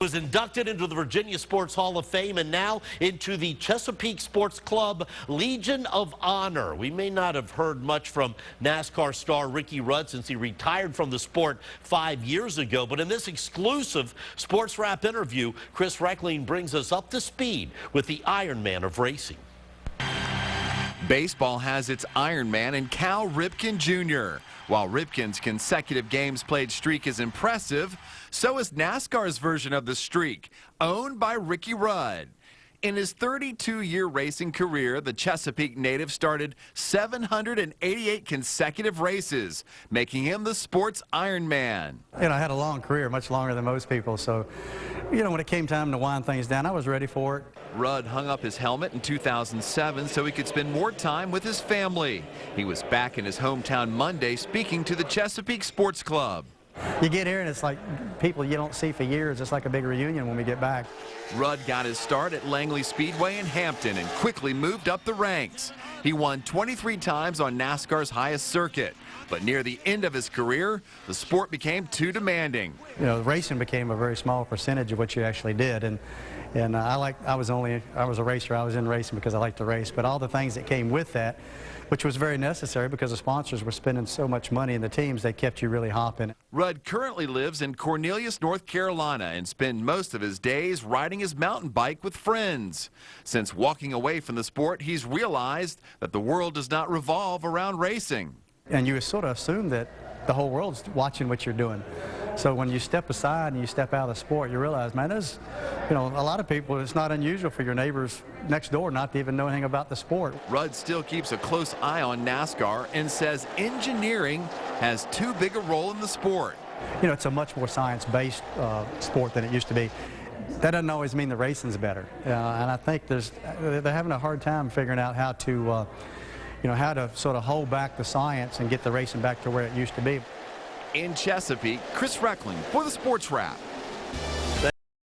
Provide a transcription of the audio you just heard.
Was inducted into the Virginia Sports Hall of Fame and now into the Chesapeake Sports Club Legion of Honor. We may not have heard much from NASCAR star Ricky Rudd since he retired from the sport 5 years ago, but in this exclusive Sportswrap interview, Chris Reckling brings us up to speed with the Iron Man of racing. Baseball has its Iron Man in Cal Ripken Jr. While Ripken's consecutive games played streak is impressive, so is NASCAR's version of the streak, owned by Ricky Rudd. In his 32-year racing career, the Chesapeake native started 788 consecutive races, making him the sport's Iron Man. I had a long career, much longer than most people, so, when it came time to wind things down, I was ready for it. Rudd hung up his helmet in 2007 so he could spend more time with his family. He was back in his hometown Monday speaking to the Chesapeake Sports Club. You get here and it's like people you don't see for years. It's like a big reunion when we get back. Rudd got his start at Langley Speedway in Hampton and quickly moved up the ranks. He won 23 times on NASCAR's highest circuit. But near the end of his career, the sport became too demanding. Racing became a very small percentage of what you actually did. And I was a racer. I was in racing because I liked to race. But all the things that came with that, which was very necessary because the sponsors were spending so much money in the teams, they kept you really hopping. Rudd currently lives in Cornelius, North Carolina, and spends most of his days riding his mountain bike with friends. Since walking away from the sport, he's realized that the world does not revolve around racing. And you sort of assume that the whole world's watching what you're doing. So when you step aside and you step out of the sport, you realize, man, there's, a lot of people, it's not unusual for your neighbors next door not to even know anything about the sport. Rudd still keeps a close eye on NASCAR and says engineering has too big a role in the sport. It's a much more science-based sport than it used to be. That doesn't always mean the racing's better. And I think they're having a hard time figuring out how to, how to sort of hold back the science and get the racing back to where it used to be. In Chesapeake, Chris Reckling for the Sportswrap.